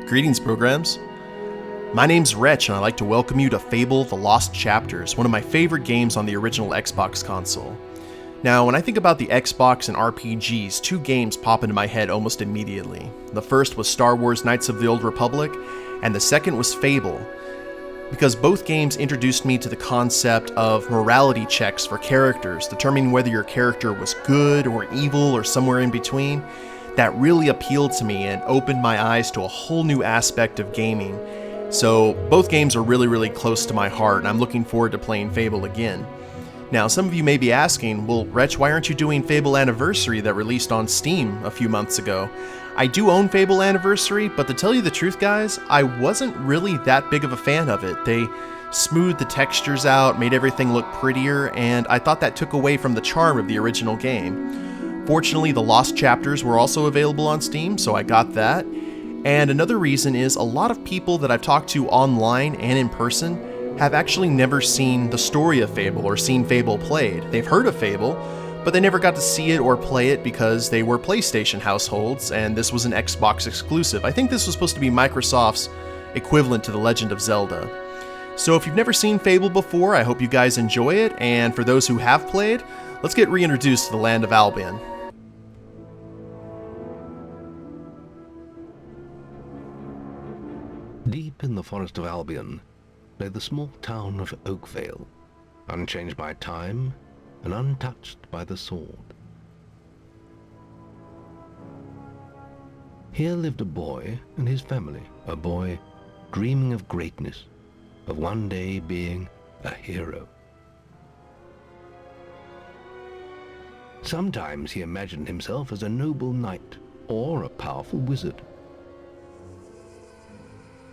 Greetings, programs. My name's Wretch, and I'd like to welcome you to Fable: The Lost Chapters, one of my favorite games on the original Xbox console. Now, when I think about the Xbox and RPGs, two games pop into my head almost immediately. The first was Star Wars Knights of the Old Republic, and the second was Fable, because both games introduced me to the concept of morality checks for characters, determining whether your character was good or evil or somewhere in between. That really appealed to me and opened my eyes to a whole new aspect of gaming. So both games are really close to my heart, and I'm looking forward to playing Fable again. Now, some of you may be asking, well, Wretch, why aren't you doing Fable Anniversary that released on Steam a few months ago? I do own Fable Anniversary, but to tell you the truth, guys, I wasn't really that big of a fan of it. They smoothed the textures out, made everything look prettier, and I thought that took away from the charm of the original game. Fortunately, the Lost Chapters were also available on Steam, so I got that. And another reason is a lot of people that I've talked to online and in person have actually never seen the story of Fable or seen Fable played. They've heard of Fable, but they never got to see it or play it because they were PlayStation households, and this was an Xbox exclusive. I think this was supposed to be Microsoft's equivalent to The Legend of Zelda. So if you've never seen Fable before, I hope you guys enjoy it, and for those who have played, let's get reintroduced to the land of Albion. Deep in the forest of Albion lay the small town of Oakvale, unchanged by time and untouched by the sword. Here lived a boy and his family, a boy dreaming of greatness, of one day being a hero. Sometimes he imagined himself as a noble knight or a powerful wizard.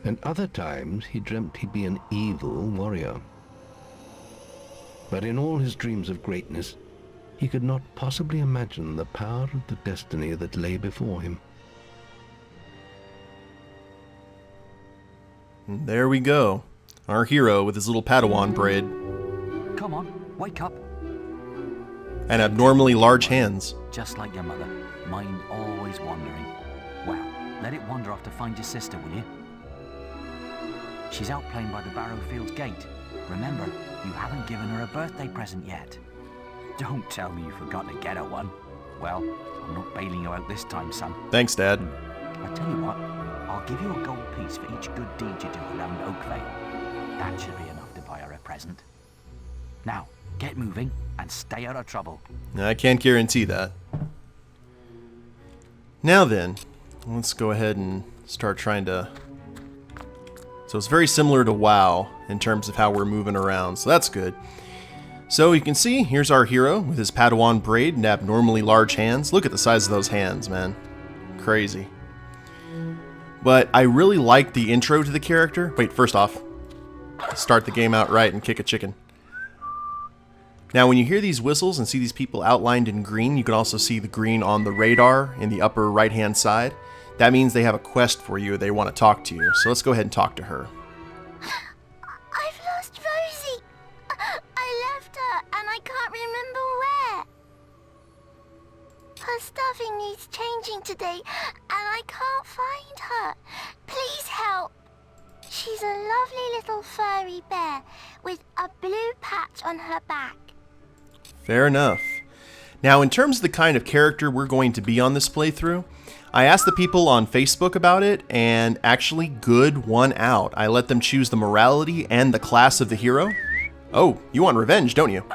And other times he dreamt he'd be an evil warrior. But in all his dreams of greatness, he could not possibly imagine the power of the destiny that lay before him. There we go. Our hero with his little Padawan braid. Come on, wake up. And abnormally large hands. Just like your mother, mind always wandering. Well, let it wander off to find your sister, will you? She's out playing by the Barrowfields gate. Remember, you haven't given her a birthday present yet. Don't tell me you forgot to get her one. Well, I'm not bailing you out this time, son. Thanks, Dad. I tell you what, I'll give you a gold piece for each good deed you do around Oakvale. That should be enough to buy her a present. Now, get moving and stay out of trouble. I can't guarantee that. Now then, let's go ahead and start trying to... So it's very similar to WoW in terms of how we're moving around, so that's good. So you can see, here's our hero with his Padawan braid and abnormally large hands. Look at the size of those hands, man. Crazy. But I really like the intro to the character. Wait, first off, start the game out right and kick a chicken. Now when you hear these whistles and see these people outlined in green, you can also see the green on the radar in the upper right hand side. That means they have a quest for you, they want to talk to you. So let's go ahead and talk to her. I've lost Rosie. I left her and I can't remember where. Her stuffing needs changing today and I can't find her. Please help. She's a lovely little furry bear with a blue patch on her back. Fair enough. Now in terms of the kind of character we're going to be on this playthrough, I asked the people on Facebook about it, and actually good won out. I let them choose the morality and the class of the hero. Oh, you want revenge, don't you?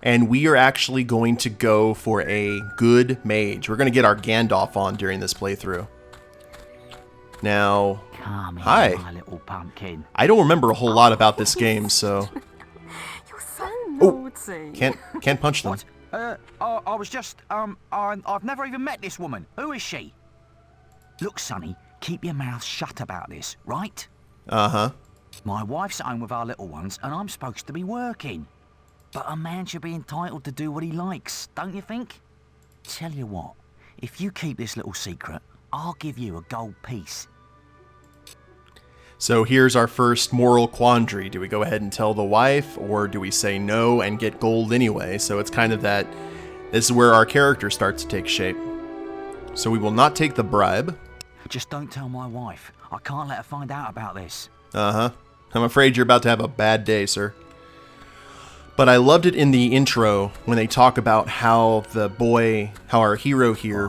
And we are actually going to go for a good mage. We're going to get our Gandalf on during this playthrough. Now, Come here, hi. my little pumpkin. I don't remember a whole lot about this game, so... You're so naughty. Can't punch them. What? I was just, I've never even met this woman. Who is she? Look, Sonny, keep your mouth shut about this, right? Uh-huh. My wife's at home with our little ones, and I'm supposed to be working. But a man should be entitled to do what he likes, don't you think? Tell you what, if you keep this little secret, I'll give you a gold piece. So here's our first moral quandary. Do we go ahead and tell the wife, or do we say no and get gold anyway? So it's kind of that, this is where our character starts to take shape. So we will not take the bribe. Just don't tell my wife. I can't let her find out about this. Uh-huh. I'm afraid you're about to have a bad day, sir. But I loved it in the intro when they talk about how our hero here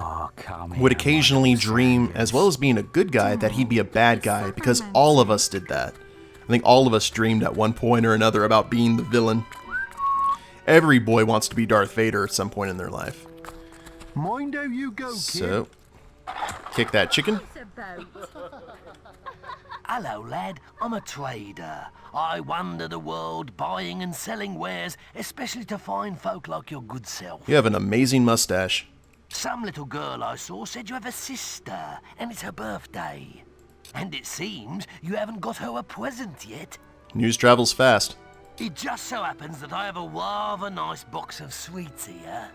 would occasionally dream, as well as being a good guy, that he'd be a bad guy, because all of us did that. I think all of us dreamed at one point or another about being the villain. Every boy wants to be Darth Vader at some point in their life. Mind how you go, So, kick that chicken. Hello, lad. I'm a trader. I wander the world buying and selling wares, especially to fine folk like your good self. You have an amazing mustache. Some little girl I saw said you have a sister, and it's her birthday. And it seems you haven't got her a present yet. News travels fast. It just so happens that I have a rather nice box of sweets here.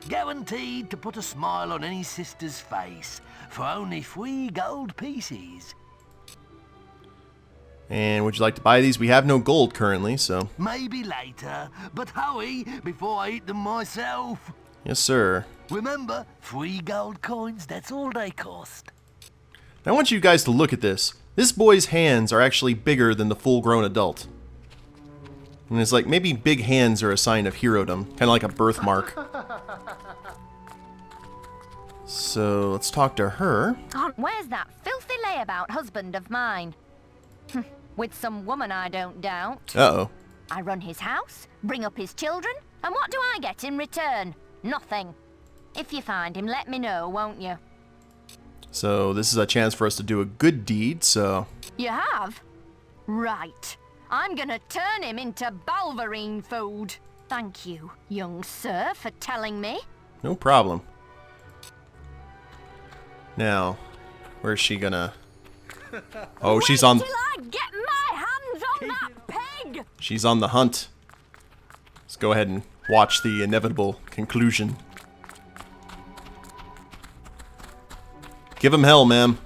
Guaranteed to put a smile on any sister's face, for only 3 gold pieces. And would you like to buy these? We have no gold currently, so... Maybe later, but hurry before I eat them myself. Yes, sir. Remember, 3 gold coins, that's all they cost. I want you guys to look at this. This boy's hands are actually bigger than the full-grown adult. And it's like, maybe big hands are a sign of herodom. Kind of like a birthmark. So, let's talk to her. Where's that filthy layabout husband of mine? With some woman, I don't doubt. Uh-oh. I run his house, bring up his children, and what do I get in return? Nothing. If you find him, let me know, won't you? So, this is a chance for us to do a good deed, so... You have? Right. I'm gonna turn him into Balverine food. Thank you, young sir, for telling me. No problem. Now, where's she gonna... Oh, she's on... Till I get my hands on that pig! She's on the hunt. Let's go ahead and watch the inevitable conclusion. Give him hell, ma'am.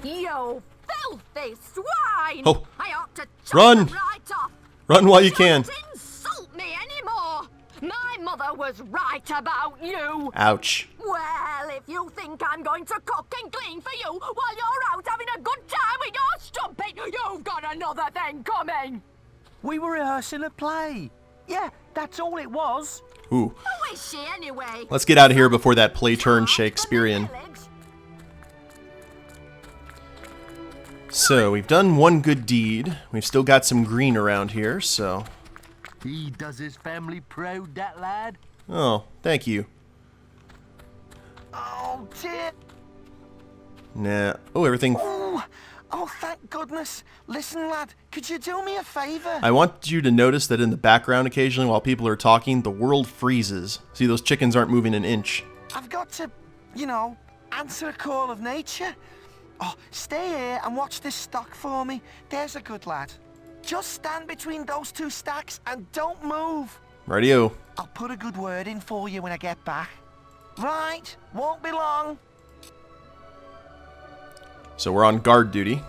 You filthy swine! Oh. I ought to chop Run! them right off. Run while you can. Don't insult me anymore! My mother was right about you! Ouch. Well, if you think I'm going to cook and clean for you while you're out having a good time with your strumpet, you've got another thing coming! We were rehearsing a play. Yeah, that's all it was. Ooh. Who is she anyway? Let's get out of here before that play turns Shakespearean. So, we've done one good deed. We've still got some green around here, so... He does his family proud, that lad. Oh, thank you. Oh, dear. Nah. Oh, everything... Oh, thank goodness. Listen, lad, could you do me a favor? I want you to notice that in the background occasionally while people are talking, the world freezes. See, those chickens aren't moving an inch. I've got to, answer a call of nature. Oh, stay here and watch this stock for me. There's a good lad. Just stand between those 2 stacks and don't move. Rightio. I'll put a good word in for you when I get back. Right, won't be long. So we're on guard duty.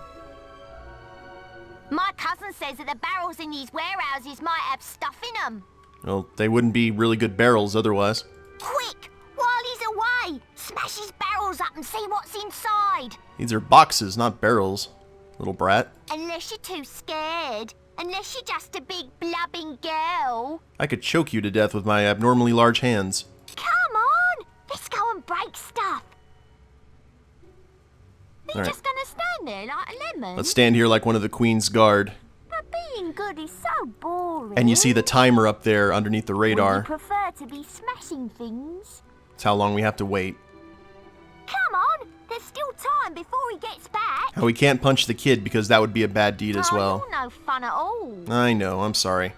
My cousin says that the barrels in these warehouses might have stuff in them. Well, they wouldn't be really good barrels otherwise. Quick, while he's away, smash his barrels up and see what's inside. These are boxes, not barrels, little brat. Unless you're too scared. Unless you're just a big blubbing girl. I could choke you to death with my abnormally large hands. Come on, let's go and break stuff. Are you All right. just gonna stand there like a lemon? Let's stand here like one of the Queen's Guard. But being good is so boring. And you see the timer up there underneath the Would you radar. prefer to be smashing things? It's how long we have to wait. Come on, there's still time before he gets back. And we can't punch the kid because that would be a bad deed as well. You're no fun at all. I know, I'm sorry.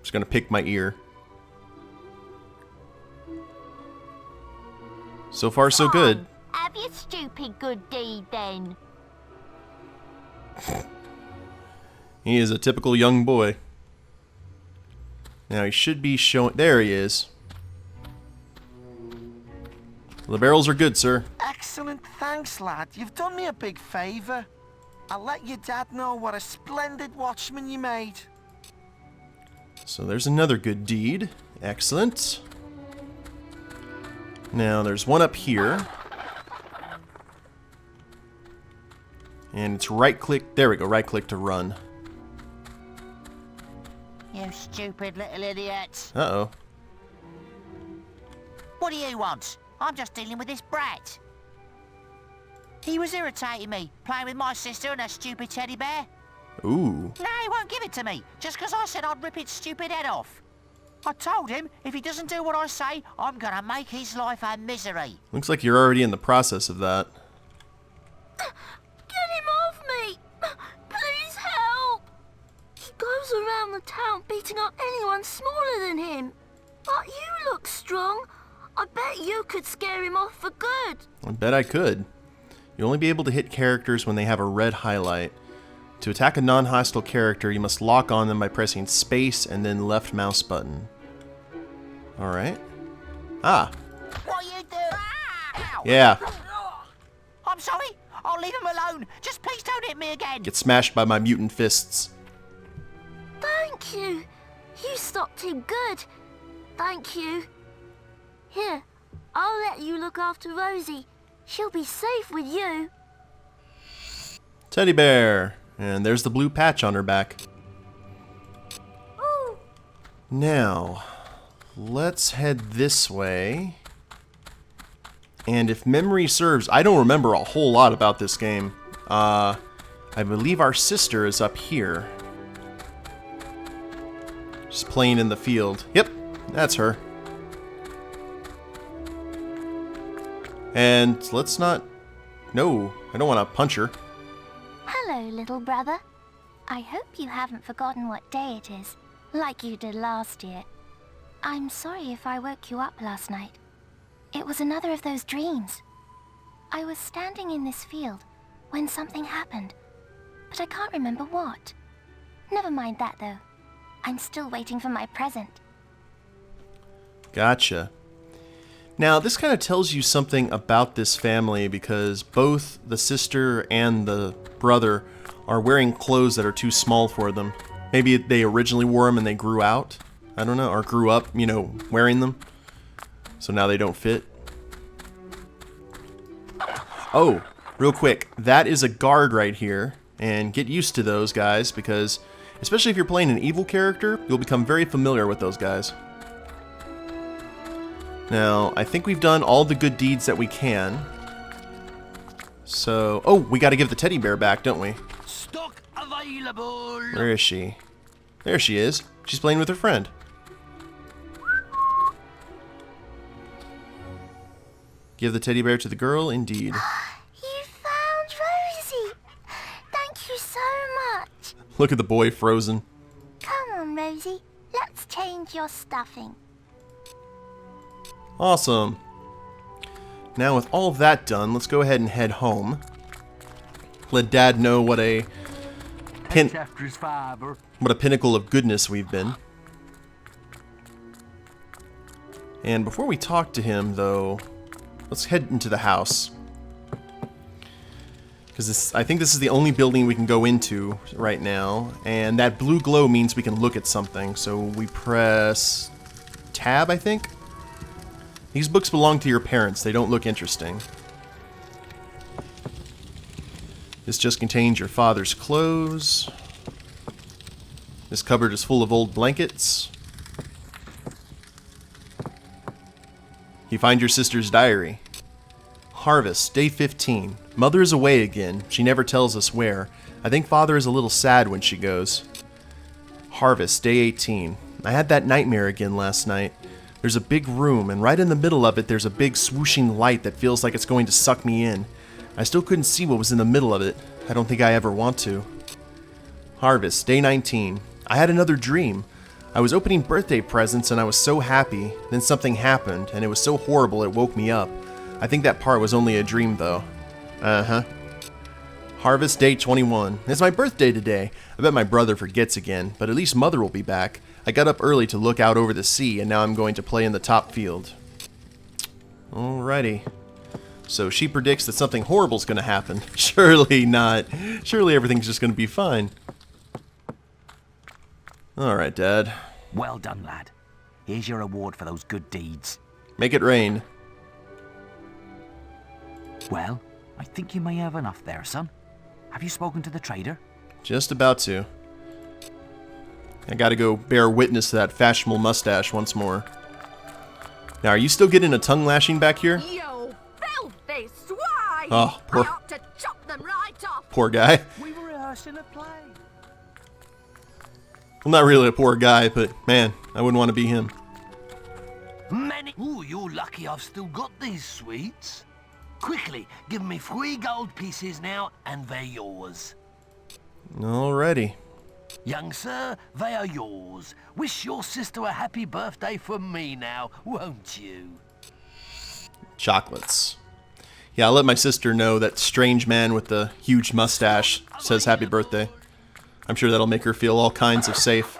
Just gonna pick my ear. So far, so good. Have your stupid good deed then. He is a typical young boy. Now he should be showing... There he is. The barrels are good, sir. Excellent, thanks, lad. You've done me a big favor. I'll let your dad know what a splendid watchman you made. So there's another good deed. Excellent. Now there's one up here. And it's right click. There we go. Right click to run. You stupid little idiot. Uh-oh. What do you want? I'm just dealing with this brat. He was irritating me, playing with my sister and her stupid teddy bear. Ooh. No, he won't give it to me, just because I said I'd rip its stupid head off. I told him, if he doesn't do what I say, I'm gonna make his life a misery. Looks like you're already in the process of that. Get him off me! Please help! He goes around the town beating up anyone smaller than him. But you look strong. I bet you could scare him off for good. I bet I could. You'll only be able to hit characters when they have a red highlight. To attack a non-hostile character, you must lock on them by pressing space and then left mouse button. Alright. Ah. What are you doing? Ow! Yeah. I'm sorry. I'll leave him alone. Just please don't hit me again. Get smashed by my mutant fists. Thank you. You stopped him good. Thank you. Here, I'll let you look after Rosie. She'll be safe with you. Teddy bear. And there's the blue patch on her back. Ooh. Now, let's head this way. And if memory serves, I don't remember a whole lot about this game. I believe our sister is up here. Just playing in the field. Yep, that's her. And let's not... No, I don't want to punch her. Hello, little brother. I hope you haven't forgotten what day it is, like you did last year. I'm sorry if I woke you up last night. It was another of those dreams. I was standing in this field when something happened, but I can't remember what. Never mind that, though. I'm still waiting for my present. Gotcha. Now, this kind of tells you something about this family because both the sister and the brother are wearing clothes that are too small for them. Maybe they originally wore them and they grew out. I don't know. Or grew up, you know, wearing them. So now they don't fit. Oh, real quick. That is a guard right here. And get used to those guys because, especially if you're playing an evil character, you'll become very familiar with those guys. Now, I think we've done all the good deeds that we can. So, oh, we got to give the teddy bear back, don't we? Stock available. Where is she? There she is. She's playing with her friend. Give the teddy bear to the girl, indeed. You found Rosie. Thank you so much. Look at the boy frozen. Come on, Rosie. Let's change your stuffing. Awesome. Now with all of that done, let's go ahead and head home. Let Dad know what a After his fiber. what a pinnacle of goodness we've been. And before we talk to him, though, let's head into the house. Because I think this is the only building we can go into right now. And that blue glow means we can look at something. So we press tab, I think? These books belong to your parents. They don't look interesting. This just contains your father's clothes. This cupboard is full of old blankets. You find your sister's diary. Harvest, day 15. Mother is away again. She never tells us where. I think father is a little sad when she goes. Harvest, day 18. I had that nightmare again last night. There's a big room, and right in the middle of it there's a big swooshing light that feels like it's going to suck me in. I still couldn't see what was in the middle of it. I don't think I ever want to. Harvest, day 19. I had another dream. I was opening birthday presents and I was so happy. Then something happened, and it was so horrible it woke me up. I think that part was only a dream, though. Uh-huh. Harvest, day 21. It's my birthday today. I bet my brother forgets again, but at least Mother will be back. I got up early to look out over the sea, and now I'm going to play in the top field. Alrighty. So she predicts that something horrible's going to happen. Surely not. Surely everything's just going to be fine. Alright, Dad. Well done, lad. Here's your reward for those good deeds. Make it rain. Well, I think you may have enough there, son. Have you spoken to the trader? Just about to. I gotta go bear witness to that fashionable mustache once more. Now, are you still getting a tongue lashing back here? You filthy swine! Oh, I ought to chop them right off! poor guy. We were rehearsing a play. Well, not really a poor guy, but man, I wouldn't want to be him. Many. Ooh, you're lucky I've still got these sweets. Quickly, give me 3 gold pieces now, and they're yours. Alrighty. Young sir, they are yours. Wish your sister a happy birthday from me now, won't you? Chocolates. Yeah, I'll let my sister know that strange man with the huge mustache says happy birthday. I'm sure that'll make her feel all kinds of safe.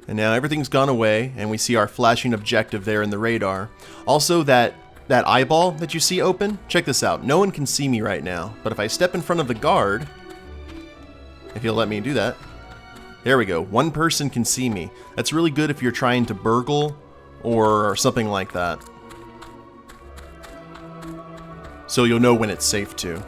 And now everything's gone away, and we see our flashing objective there in the radar. Also, that eyeball that you see open, check this out. No one can see me right now, but if I step in front of the guard, if you'll let me do that, there we go. One person can see me. That's really good if you're trying to burgle or something like that. So you'll know when it's safe to.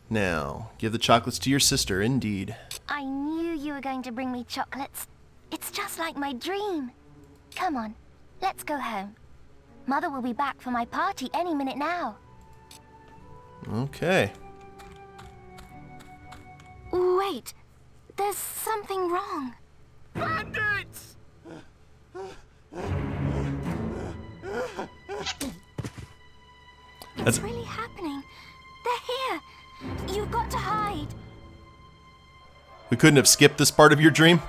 Now, give the chocolates to your sister, indeed. I knew you were going to bring me chocolates. It's just like my dream. Come on, let's go home. Mother will be back for my party any minute now. Okay. Wait, there's something wrong. Bandits! That's What's really happening? They're here. You've got to hide. We couldn't have skipped this part of your dream?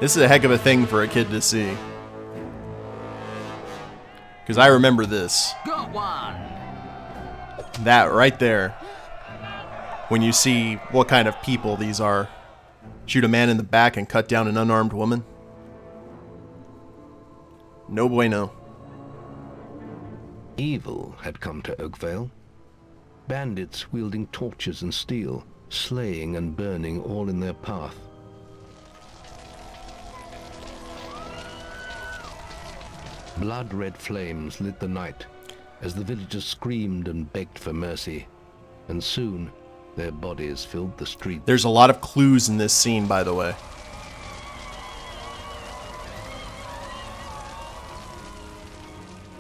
This is a heck of a thing for a kid to see. Because I remember this. Got one! That right there. When you see what kind of people these are. Shoot a man in the back and cut down an unarmed woman. No bueno. Evil had come to Oakvale. Bandits wielding torches and steel, slaying and burning all in their path. Blood-red flames lit the night as the villagers screamed and begged for mercy, and soon their bodies filled the streets. There's a lot of clues in this scene, by the way.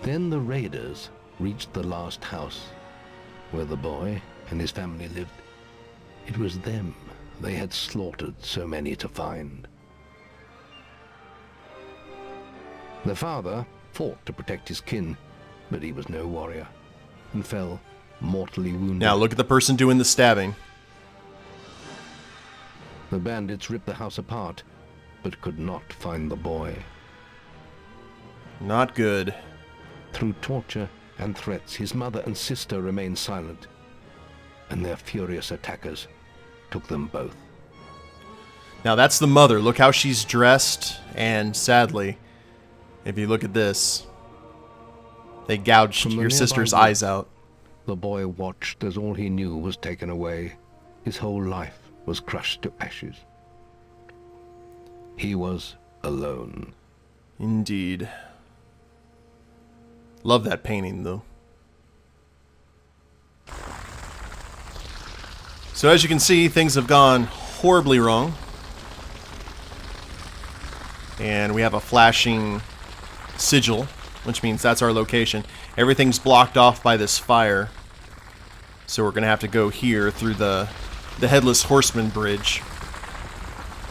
Then the raiders reached the last house, where the boy and his family lived. It was them they had slaughtered so many to find. The father fought to protect his kin, but he was no warrior, and fell mortally wounded. Now look at the person doing the stabbing. The bandits ripped the house apart, but could not find the boy. Not good. Through torture and threats, his mother and sister remained silent, and their furious attackers took them both. Now that's the mother. Look how she's dressed, and sadly, if you look at this, they gouged From the your sister's nearby eyes out. The boy watched as all he knew was taken away. His whole life was crushed to ashes. He was alone. Indeed. Love that painting, though. So as you can see, things have gone horribly wrong. And we have a flashing sigil, which means that's our location. Everything's blocked off by this fire. So we're going to have to go here through the Headless Horseman Bridge.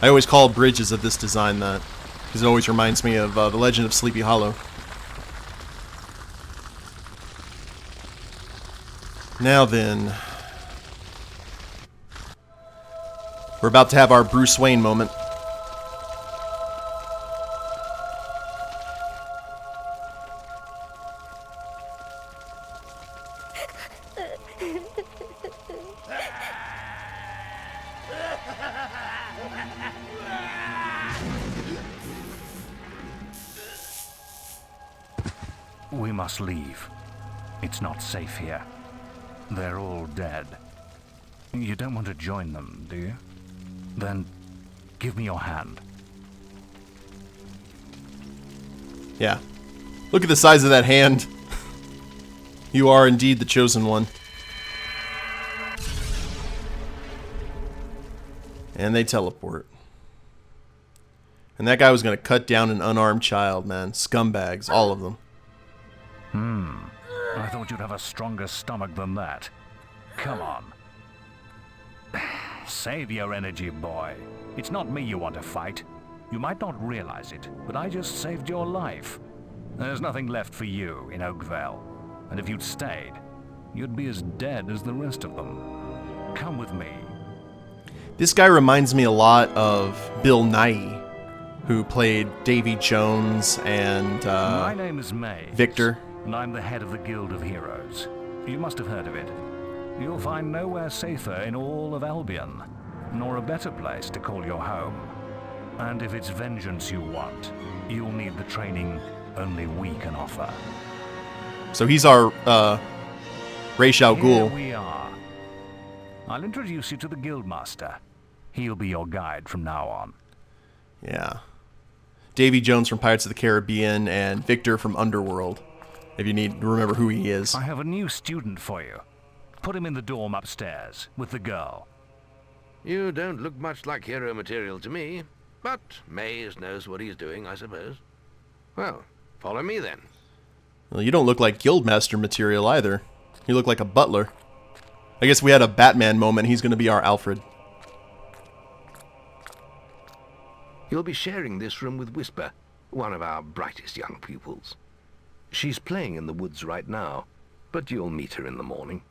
I always call bridges of this design that, because it always reminds me of The Legend of Sleepy Hollow. Now then, we're about to have our Bruce Wayne moment. We must leave. It's not safe here. They're all dead. You don't want to join them, do you? Then give me your hand. Yeah. Look at the size of that hand. You are indeed the chosen one. And they teleport. And that guy was going to cut down an unarmed child, man. Scumbags, all of them. I thought you'd have a stronger stomach than that. Come on. Save your energy, boy. It's not me you want to fight. You might not realize it, but I just saved your life. There's nothing left for you in Oakvale. And if you'd stayed, you'd be as dead as the rest of them. Come with me. This guy reminds me a lot of Bill Nighy, who played Davy Jones and My name is May. Victor. And I'm the head of the Guild of Heroes. You must have heard of it. You'll find nowhere safer in all of Albion, nor a better place to call your home. And if it's vengeance you want, you'll need the training only we can offer. So he's our Ra's al Ghul. Here we are. I'll introduce you to the Guildmaster. He'll be your guide from now on. Yeah. Davy Jones from Pirates of the Caribbean and Victor from Underworld, if you need to remember who he is. I have a new student for you. Put him in the dorm upstairs with the girl. You don't look much like hero material to me, but Mays knows what he's doing, I suppose. Well, follow me then. Well, you don't look like Guildmaster material either. You look like a butler. I guess we had a Batman moment. He's going to be our Alfred. You'll be sharing this room with Whisper, one of our brightest young pupils. She's playing in the woods right now, but you'll meet her in the morning.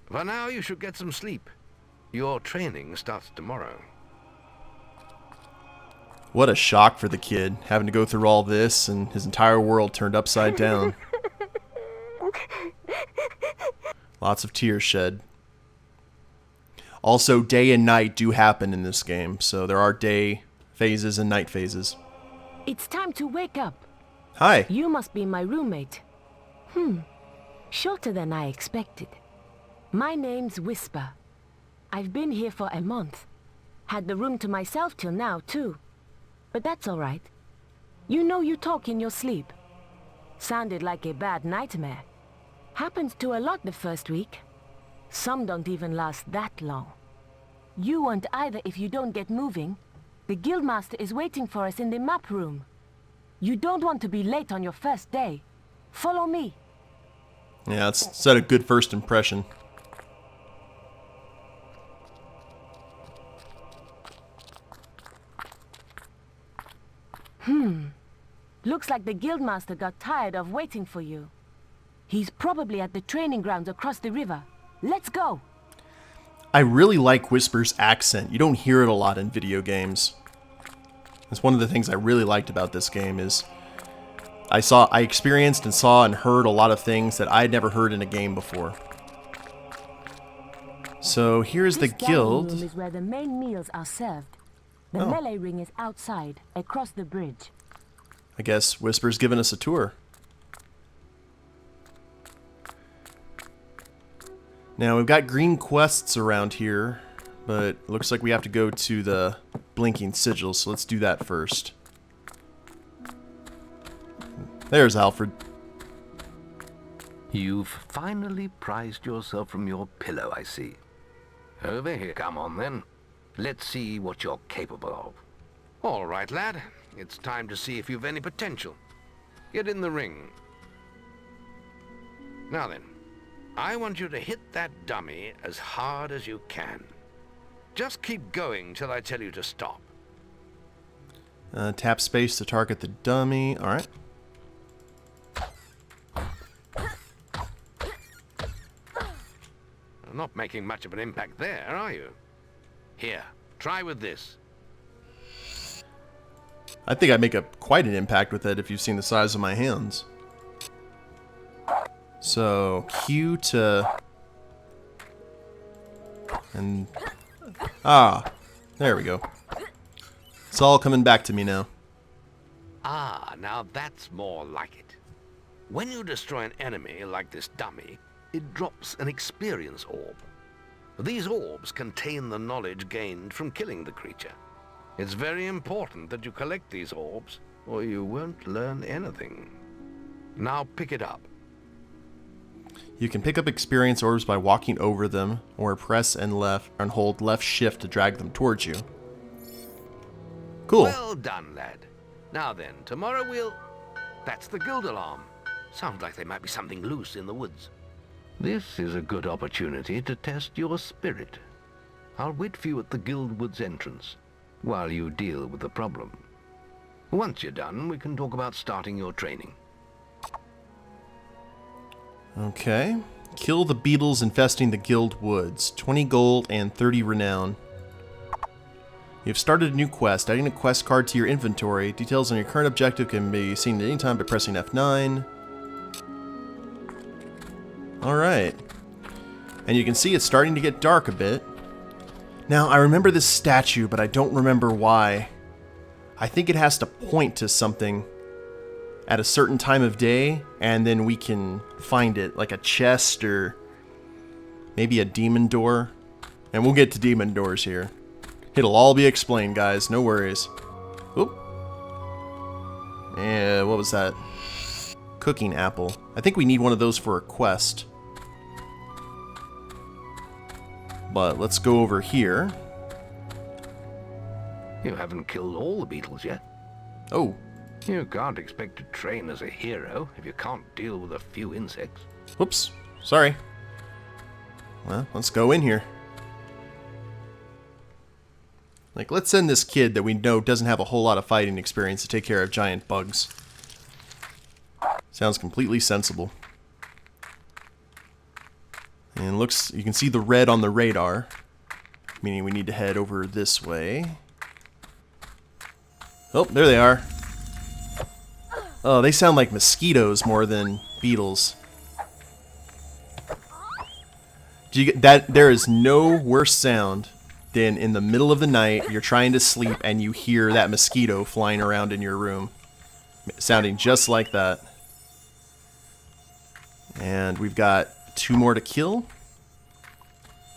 For now, you should get some sleep. Your training starts tomorrow. What a shock for the kid, having to go through all this and his entire world turned upside down. Lots of tears shed. Also, day and night do happen in this game, so there are day phases and night phases. It's time to wake up. Hi. You must be my roommate. Shorter than I expected. My name's Whisper. I've been here for a month. Had the room to myself till now, too. But that's all right. You know you talk in your sleep. Sounded like a bad nightmare. Happens to a lot the first week. Some don't even last that long. You won't either if you don't get moving. The Guildmaster is waiting for us in the map room. You don't want to be late on your first day. Follow me. Yeah, it's set a good first impression. Looks like the Guildmaster got tired of waiting for you. He's probably at the training grounds across the river. Let's go! I really like Whisper's accent. You don't hear it a lot in video games. That's one of the things I really liked about this game is I experienced and saw and heard a lot of things that I had never heard in a game before. So here's the guild. This room is where the main meals are served. The melee ring is outside, across the bridge. I guess Whisper's giving us a tour. Now, we've got green quests around here, but it looks like we have to go to the blinking sigil, so let's do that first. There's Alfred. You've finally prized yourself from your pillow, I see. Over here, come on then. Let's see what you're capable of. All right, lad. It's time to see if you've any potential. Get in the ring. Now then, I want you to hit that dummy as hard as you can. Just keep going till I tell you to stop. Tap space to target the dummy. Alright. Not making much of an impact there, are you? Here, try with this. I think I make quite an impact with it if you've seen the size of my hands. So, Q to... And... there we go. It's all coming back to me now. Ah, now that's more like it. When you destroy an enemy like this dummy, it drops an experience orb. These orbs contain the knowledge gained from killing the creature. It's very important that you collect these orbs, or you won't learn anything. Now pick it up. You can pick up experience orbs by walking over them, or press and hold left shift to drag them towards you. Cool. Well done, lad. Now then, tomorrow we'll... That's the guild alarm. Sounds like there might be something loose in the woods. This is a good opportunity to test your spirit. I'll wait for you at the guild woods entrance, while you deal with the problem. Once you're done, we can talk about starting your training. Okay. Kill the beetles infesting the guild woods. 20 gold and 30 renown. You've started a new quest. Adding a quest card to your inventory. Details on your current objective can be seen at any time by pressing F9. Alright. And you can see it's starting to get dark a bit. Now, I remember this statue, but I don't remember why. I think it has to point to something at a certain time of day, and then we can find it, like a chest or maybe a demon door. And we'll get to demon doors here. It'll all be explained, guys. No worries. Oop. Yeah, what was that? Cooking apple. I think we need one of those for a quest. But let's go over here. You haven't killed all the beetles yet. Oh. You can't expect to train as a hero if you can't deal with a few insects. Whoops. Sorry. Well, let's go in here. Like, let's send this kid that we know doesn't have a whole lot of fighting experience to take care of giant bugs. Sounds completely sensible. And looks, you can see the red on the radar, meaning we need to head over this way. Oh, there they are. Oh, they sound like mosquitoes more than beetles. Do you get that? There is no worse sound than in the middle of the night, you're trying to sleep and you hear that mosquito flying around in your room. Sounding just like that. And we've got 2 more to kill.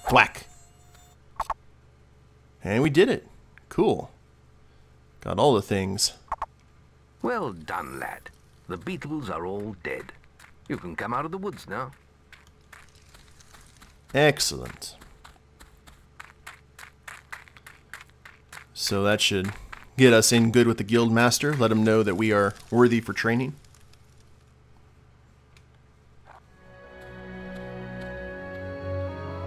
Thwack. And we did it. Cool. Got all the things. Well done, lad. The beetles are all dead. You can come out of the woods now. Excellent. So that should get us in good with the guild master. Let him know that we are worthy for training.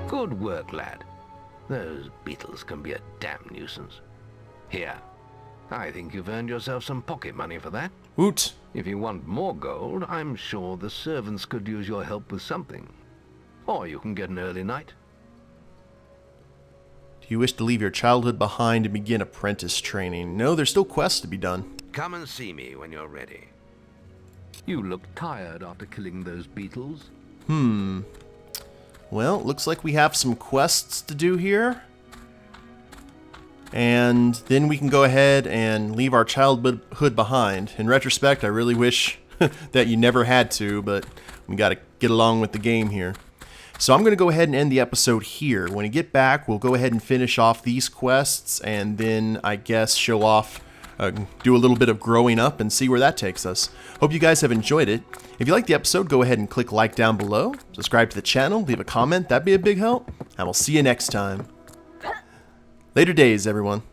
Good work, lad. Those beetles can be a damn nuisance. Here, I think you've earned yourself some pocket money for that. Woot! If you want more gold, I'm sure the servants could use your help with something. Or you can get an early night. Do you wish to leave your childhood behind and begin apprentice training? No, there's still quests to be done. Come and see me when you're ready. You look tired after killing those beetles. Well, looks like we have some quests to do here. And then we can go ahead and leave our childhood behind. In retrospect, I really wish that you never had to, but we got to get along with the game here. So I'm going to go ahead and end the episode here. When we get back, we'll go ahead and finish off these quests, and then I guess show off, do a little bit of growing up and see where that takes us. Hope you guys have enjoyed it. If you liked the episode, go ahead and click like down below, subscribe to the channel, leave a comment, that'd be a big help, and we'll see you next time. Later days, everyone.